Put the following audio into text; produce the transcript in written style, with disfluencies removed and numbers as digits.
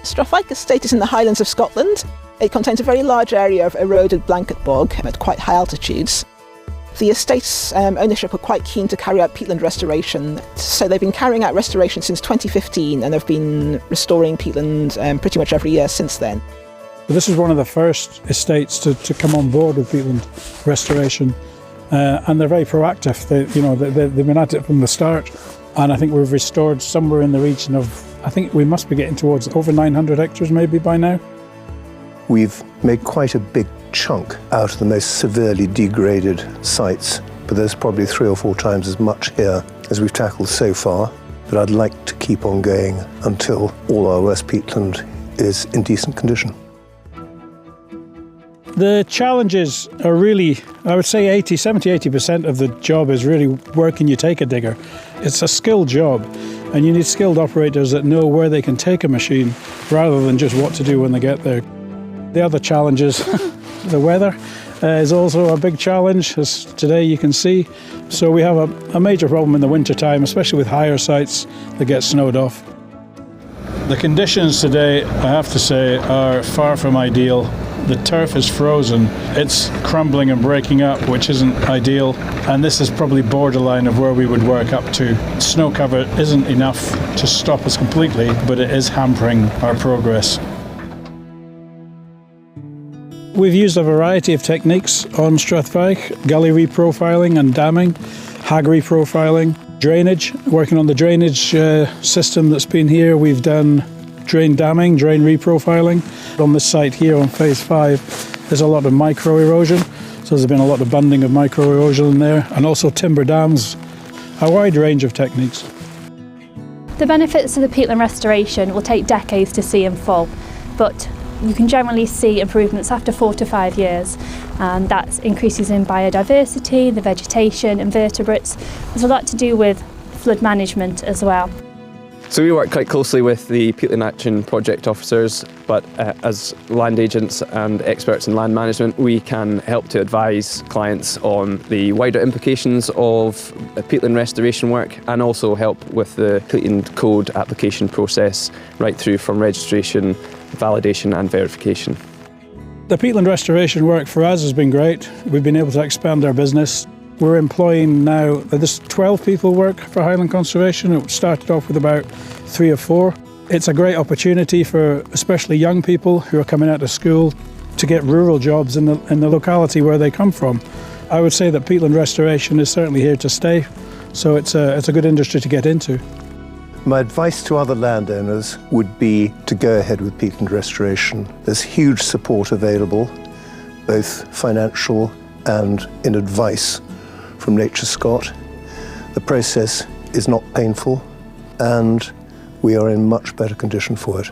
Strathvaich Estate is in the Highlands of Scotland. It contains a very large area of eroded blanket bog at quite high altitudes. The estate's ownership are quite keen to carry out peatland restoration, so they've been carrying out restoration since 2015 and have been restoring peatland pretty much every year since then. This is one of the first estates to come on board with peatland restoration, and they're very proactive. They've been at it from the start, and I think we've restored somewhere in the region of, I think we must be getting towards over 900 hectares maybe by now. We've made quite a big chunk out of the most severely degraded sites, but there's probably 3 or 4 times as much here as we've tackled so far. But I'd like to keep on going until all our West peatland is in decent condition. The challenges are really, I would say 70-80% of the job is really working you take a digger. It's a skilled job, and you need skilled operators that know where they can take a machine rather than just what to do when they get there. The other challenges, the weather is also a big challenge, as today you can see. So we have a major problem in the winter time, especially with higher sites that get snowed off. The conditions today, I have to say, are far from ideal. The turf is frozen, it's crumbling and breaking up, which isn't ideal, and this is probably borderline of where we would work up to. Snow cover isn't enough to stop us completely, but it is hampering our progress. We've used a variety of techniques on Strathvaich: gully reprofiling and damming, hag reprofiling, drainage. Working on the drainage system that's been here, we've done drain damming, drain reprofiling. On this site here on phase 5, there's a lot of micro erosion, so there's been a lot of bunding of micro erosion in there, and also timber dams, a wide range of techniques. The benefits of the peatland restoration will take decades to see in full, but you can generally see improvements after 4 to 5 years, and that's increases in biodiversity, the vegetation, invertebrates. There's a lot to do with flood management as well. So we work quite closely with the Peatland Action project officers, but as land agents and experts in land management, we can help to advise clients on the wider implications of peatland restoration work, and also help with the peatland code application process right through from registration, validation and verification. The peatland restoration work for us has been great. We've been able to expand our business. We're employing now, there's 12 people work for Highland Conservation. It started off with about 3 or 4. It's a great opportunity for especially young people who are coming out of school to get rural jobs in the locality where they come from. I would say that peatland restoration is certainly here to stay, so it's a good industry to get into. My advice to other landowners would be to go ahead with peatland restoration. There's huge support available, both financial and in advice from NatureScot. The process is not painful, and we are in much better condition for it.